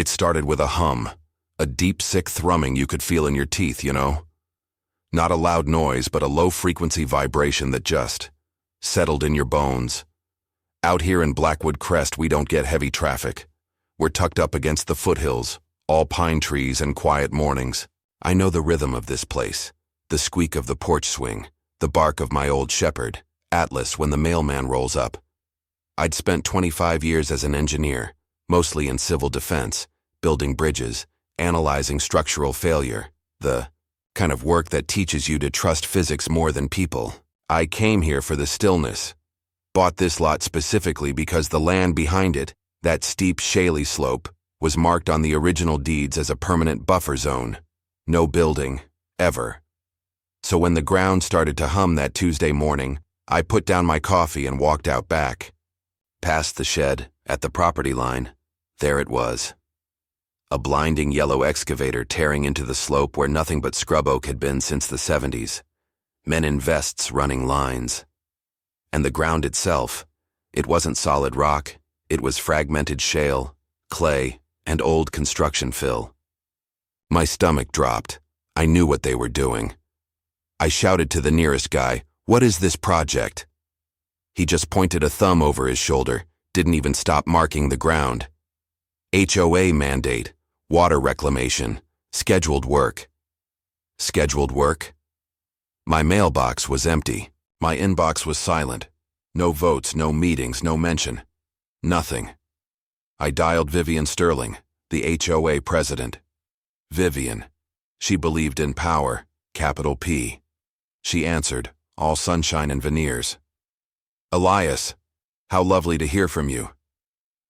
It started with a hum, a deep, sick thrumming you could feel in your teeth, you know? Not a loud noise, but a low-frequency vibration that just settled in your bones. Out here in Blackwood Crest, we don't get heavy traffic. We're tucked up against the foothills, all pine trees and quiet mornings. I know the rhythm of this place, the squeak of the porch swing, the bark of my old shepherd, Atlas, when the mailman rolls up. I'd spent 25 years as an engineer, mostly in civil defense, building bridges, analyzing structural failure, the kind of work that teaches you to trust physics more than people. I came here for the stillness. Bought this lot specifically because the land behind it, that steep shaly slope, was marked on the original deeds as a permanent buffer zone. No building, ever. So when the ground started to hum that Tuesday morning, I put down my coffee and walked out back. Past the shed, at the property line, there it was. A blinding yellow excavator tearing into the slope where nothing but scrub oak had been since the 70s. Men in vests running lines. And the ground itself, it wasn't solid rock, it was fragmented shale, clay, and old construction fill. My stomach dropped. I knew what they were doing. I shouted to the nearest guy, "What is this project?" He just pointed a thumb over his shoulder, didn't even stop marking the ground. HOA mandate, water reclamation, scheduled work. Scheduled work? My mailbox was empty. My inbox was silent. No votes, no meetings, no mention. Nothing. I dialed Vivian Sterling, the HOA president. Vivian. She believed in power, capital P. She answered, all sunshine and veneers. "Elias, how lovely to hear from you.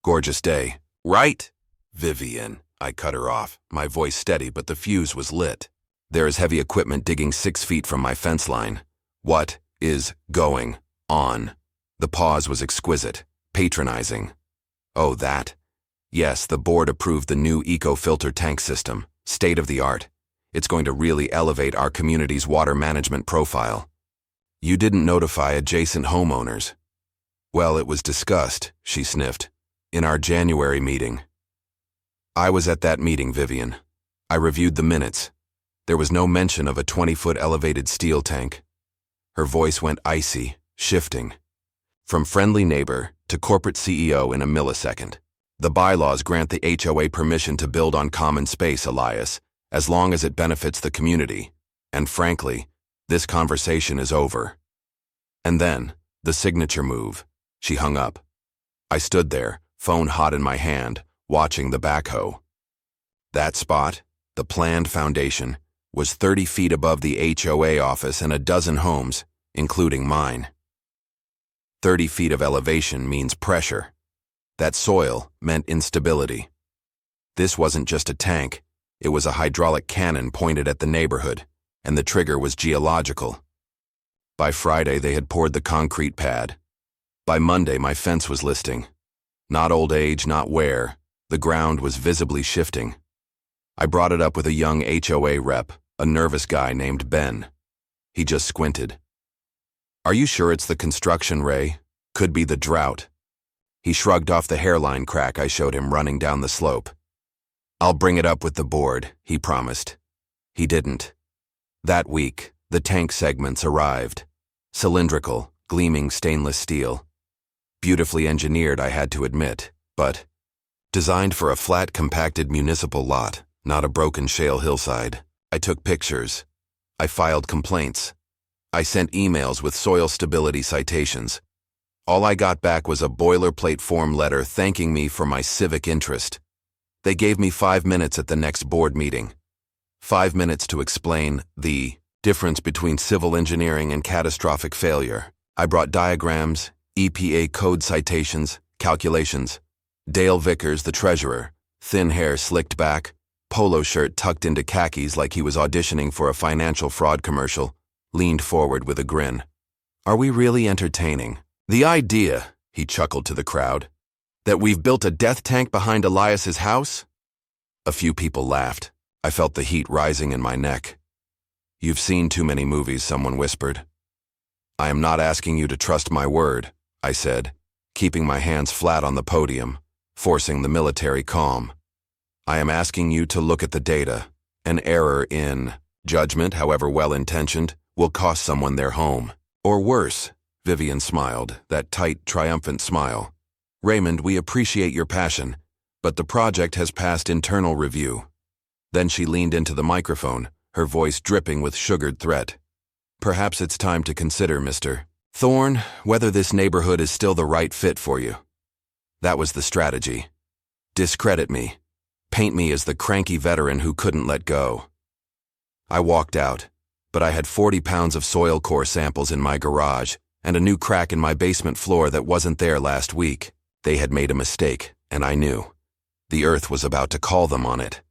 Gorgeous day, right?" "Vivian," I cut her off, my voice steady, but the fuse was lit. "There is heavy equipment digging 6 feet from my fence line. What is going on?" The pause was exquisite, patronizing. "Oh, that? Yes, the board approved the new eco-filter tank system, state-of-the-art. It's going to really elevate our community's water management profile. You didn't notify adjacent homeowners." "Well, it was discussed," she sniffed, "in our January meeting." I was at that meeting, Vivian. I reviewed the minutes. There was no mention of a 20-foot elevated steel tank. Her voice went icy, shifting. From friendly neighbor to corporate CEO in a millisecond. "The bylaws grant the HOA permission to build on common space, Elias, as long as it benefits the community. And frankly, this conversation is over." And then, the signature move. She hung up. I stood there, phone hot in my hand, watching the backhoe. That spot, the planned foundation, was 30 feet above the HOA office and a dozen homes, including mine. 30 feet of elevation means pressure. That soil meant instability. This wasn't just a tank, it was a hydraulic cannon pointed at the neighborhood, and the trigger was geological. By Friday, they had poured the concrete pad. By Monday, my fence was listing. Not old age, not wear. The ground was visibly shifting. I brought it up with a young HOA rep, a nervous guy named Ben. He just squinted. "Are you sure it's the construction, Ray? Could be the drought." He shrugged off the hairline crack I showed him running down the slope. "I'll bring it up with the board," he promised. He didn't. That week, the tank segments arrived. Cylindrical, gleaming stainless steel. Beautifully engineered, I had to admit, but designed for a flat, compacted municipal lot, not a broken shale hillside. I took pictures. I filed complaints. I sent emails with soil stability citations. All I got back was a boilerplate form letter thanking me for my civic interest. They gave me 5 minutes at the next board meeting. 5 minutes to explain the difference between civil engineering and catastrophic failure. I brought diagrams, EPA code citations, calculations. Dale Vickers, the treasurer, thin hair slicked back, polo shirt tucked into khakis like he was auditioning for a financial fraud commercial, leaned forward with a grin. "Are we really entertaining? The idea," he chuckled to the crowd, "that we've built a death tank behind Elias's house?" A few people laughed. I felt the heat rising in my neck. "You've seen too many movies," someone whispered. "I am not asking you to trust my word," I said, keeping my hands flat on the podium, forcing the military calm. I am asking you to look at the data. An error in judgment, however well-intentioned, will cost someone their home. Or worse, Vivian smiled, that tight, triumphant smile. Raymond, we appreciate your passion, but the project has passed internal review. Then she leaned into the microphone, her voice dripping with sugared threat. Perhaps it's time to consider, Mr. Thorne, whether this neighborhood is still the right fit for you. That was the strategy. Discredit me. Paint me as the cranky veteran who couldn't let go. I walked out, but I had 40 pounds of soil core samples in my garage and a new crack in my basement floor that wasn't there last week. They had made a mistake, and I knew. The earth was about to call them on it.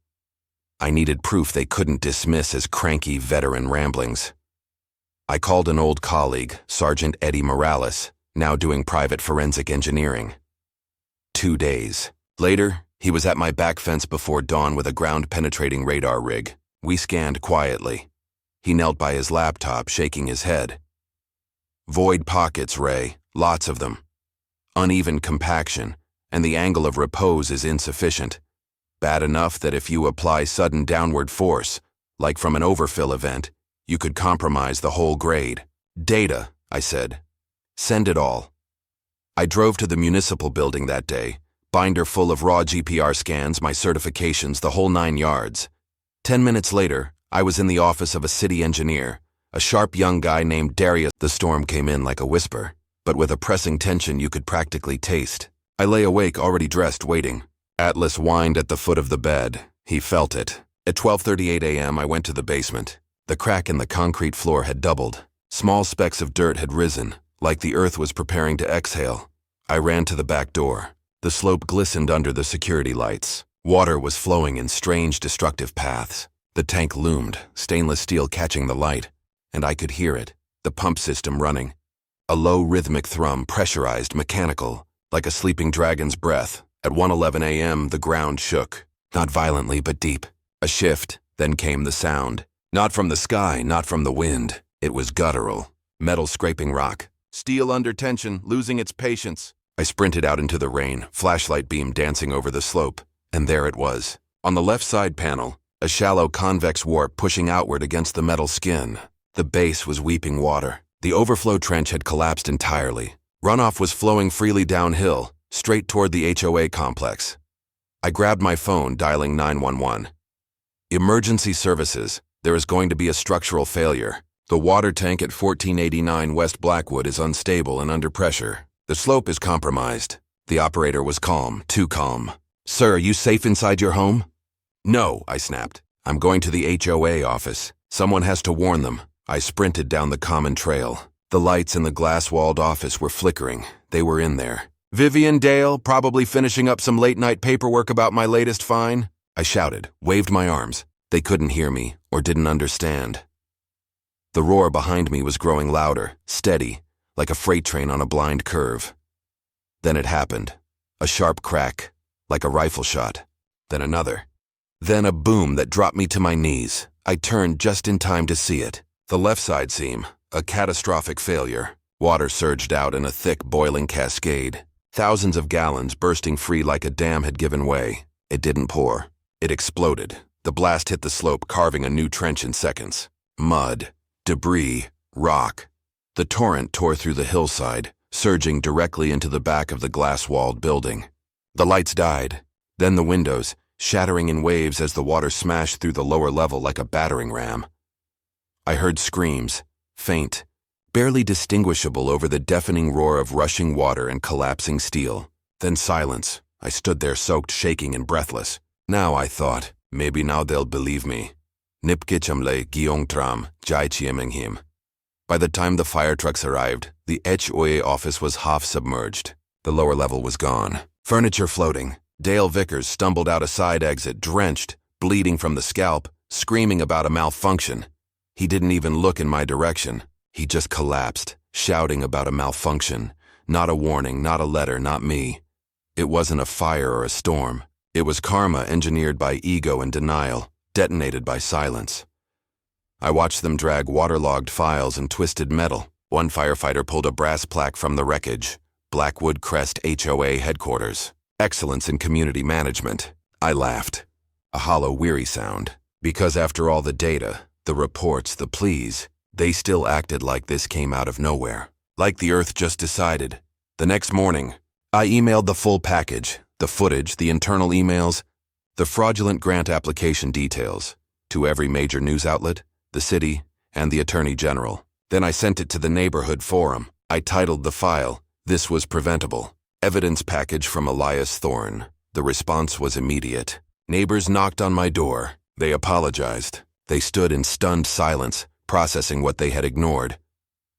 I needed proof they couldn't dismiss as cranky veteran ramblings. I called an old colleague, Sergeant Eddie Morales, now doing private forensic engineering. 2 days later, he was at my back fence before dawn with a ground-penetrating radar rig. We scanned quietly. He knelt by his laptop, shaking his head. Void pockets, Ray, lots of them. Uneven compaction, and the angle of repose is insufficient. Bad enough that if you apply sudden downward force, like from an overfill event, you could compromise the whole grade. Data, I said. Send it all. I drove to the municipal building that day, binder full of raw GPR scans, my certifications, the whole 9 yards. 10 minutes later, I was in the office of a city engineer, a sharp young guy named Darius. The storm came in like a whisper, but with a pressing tension you could practically taste. I lay awake, already dressed, waiting. Atlas whined at the foot of the bed. He felt it. At 12:38 a.m. I went to the basement. The crack in the concrete floor had doubled. Small specks of dirt had risen, like the earth was preparing to exhale. I ran to the back door. The slope glistened under the security lights. Water was flowing in strange, destructive paths. The tank loomed, stainless steel catching the light, and I could hear it, the pump system running. A low rhythmic thrum, pressurized, mechanical, like a sleeping dragon's breath. At 1:11 a.m., the ground shook. Not violently, but deep. A shift, then came the sound. Not from the sky, not from the wind. It was guttural. Metal scraping rock. Steel under tension, losing its patience. I sprinted out into the rain, flashlight beam dancing over the slope. And there it was. On the left side panel, a shallow convex warp pushing outward against the metal skin. The base was weeping water. The overflow trench had collapsed entirely. Runoff was flowing freely downhill, straight toward the HOA complex. I grabbed my phone, dialing 911. Emergency services. There is going to be a structural failure. The water tank at 1489 West Blackwood is unstable and under pressure. The slope is compromised. The operator was calm, too calm. Sir, are you safe inside your home? No, I snapped. I'm going to the HOA office. Someone has to warn them. I sprinted down the common trail. The lights in the glass-walled office were flickering. They were in there. Vivian Dale, probably finishing up some late-night paperwork about my latest fine. I shouted, waved my arms. They couldn't hear me, or didn't understand. The roar behind me was growing louder, steady, like a freight train on a blind curve. Then it happened. A sharp crack, like a rifle shot. Then another. Then a boom that dropped me to my knees. I turned just in time to see it. The left side seam, a catastrophic failure. Water surged out in a thick, boiling cascade. Thousands of gallons bursting free like a dam had given way. It didn't pour. It exploded. The blast hit the slope, carving a new trench in seconds. Mud, debris, rock. The torrent tore through the hillside, surging directly into the back of the glass-walled building. The lights died, then the windows, shattering in waves as the water smashed through the lower level like a battering ram. I heard screams, faint, barely distinguishable over the deafening roar of rushing water and collapsing steel. Then silence. I stood there soaked, shaking, and breathless. Now, I thought, maybe now they'll believe me. Nipkichamle giong tram, jai chiemengim. By the time the fire trucks arrived, the HOA office was half submerged. The lower level was gone. Furniture floating. Dale Vickers stumbled out a side exit, drenched, bleeding from the scalp, screaming about a malfunction. He didn't even look in my direction. He just collapsed, shouting about a malfunction. Not a warning, not a letter, not me. It wasn't a fire or a storm. It was karma engineered by ego and denial, detonated by silence. I watched them drag waterlogged files and twisted metal. One firefighter pulled a brass plaque from the wreckage. Blackwood Crest HOA headquarters. Excellence in community management. I laughed. a hollow, weary sound. Because after all the data, the reports, the pleas, they still acted like this came out of nowhere. Like the earth just decided. The next morning, I emailed the full package, the footage, the internal emails, the fraudulent grant application details, to every major news outlet, the city, and the Attorney General. Then I sent it to the neighborhood forum. I titled the file, "This was preventable. Evidence package from Elias Thorne." The response was immediate. Neighbors knocked on my door. They apologized. They stood in stunned silence, processing what they had ignored.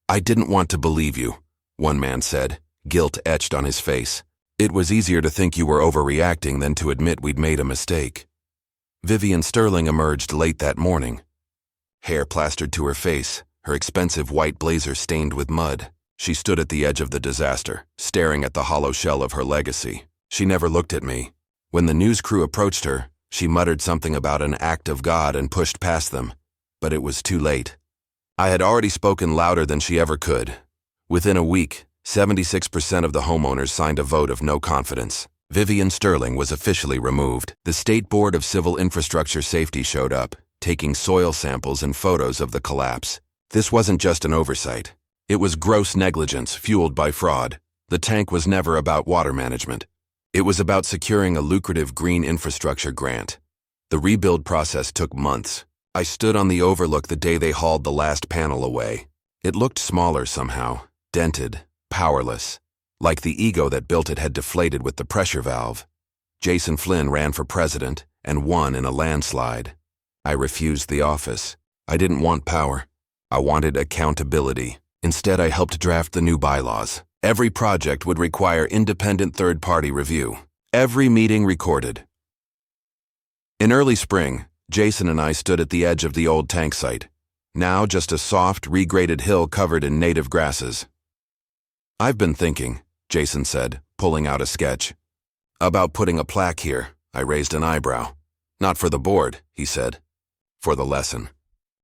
"I didn't want to believe you," one man said, guilt etched on his face. "It was easier to think you were overreacting than to admit we'd made a mistake." Vivian Sterling emerged late that morning. Hair plastered to her face, her expensive white blazer stained with mud. She stood at the edge of the disaster, staring at the hollow shell of her legacy. She never looked at me. When the news crew approached her, she muttered something about an act of God and pushed past them. But it was too late. I had already spoken louder than she ever could. Within a week, 76% of the homeowners signed a vote of no confidence. Vivian Sterling was officially removed. The State Board of Civil Infrastructure Safety showed up, taking soil samples and photos of the collapse. This wasn't just an oversight. It was gross negligence fueled by fraud. The tank was never about water management. It was about securing a lucrative green infrastructure grant. The rebuild process took months. I stood on the overlook the day they hauled the last panel away. It looked smaller somehow, dented, powerless, like the ego that built it had deflated with the pressure valve. Jason Flynn ran for president and won in a landslide. I refused the office. I didn't want power. I wanted accountability. Instead, I helped draft the new bylaws. Every project would require independent third-party review. Every meeting recorded. In early spring, Jason and I stood at the edge of the old tank site, now just a soft, regraded hill covered in native grasses. "I've been thinking," Jason said, pulling out a sketch, "about putting a plaque here." I raised an eyebrow. "Not for the board," he said. "For the lesson.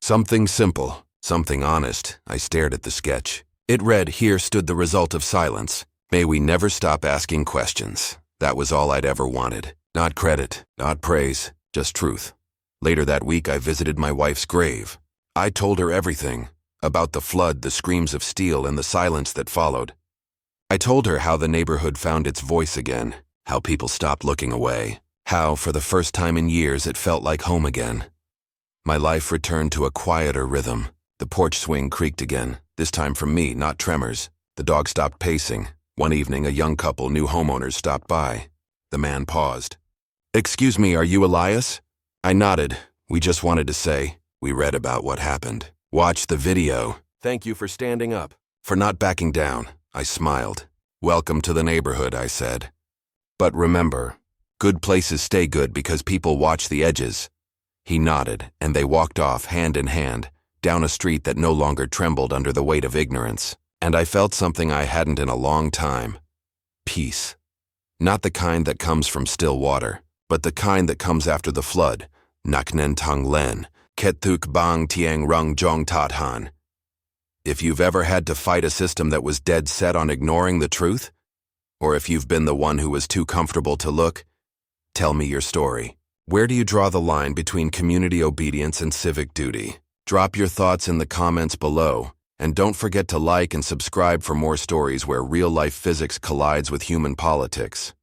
Something simple, something honest." I stared at the sketch. It read, "Here stood the result of silence. May we never stop asking questions." That was all I'd ever wanted. Not credit, not praise, just truth. Later that week, I visited my wife's grave. I told her everything, about the flood, the screams of steel, and the silence that followed. I told her how the neighborhood found its voice again, how people stopped looking away, how, for the first time in years, it felt like home again. My life returned to a quieter rhythm. The porch swing creaked again, this time from me, not tremors. The dog stopped pacing. One evening, a young couple, new homeowners, stopped by. The man paused. "Excuse me, are you Elias?" I nodded. "We just wanted to say, we read about what happened. Watch the video. Thank you for standing up, for not backing down." I smiled. "Welcome to the neighborhood," I said. "But remember, good places stay good because people watch the edges." He nodded, and they walked off, hand in hand, down a street that no longer trembled under the weight of ignorance. And I felt something I hadn't in a long time. Peace. Not the kind that comes from still water, but the kind that comes after the flood. Naknen Tang Len, Ketuk Bang Tiang Rung Jong Tat Han. If you've ever had to fight a system that was dead set on ignoring the truth, or if you've been the one who was too comfortable to look, tell me your story. Where do you draw the line between community obedience and civic duty? Drop your thoughts in the comments below, and don't forget to like and subscribe for more stories where real-life physics collides with human politics.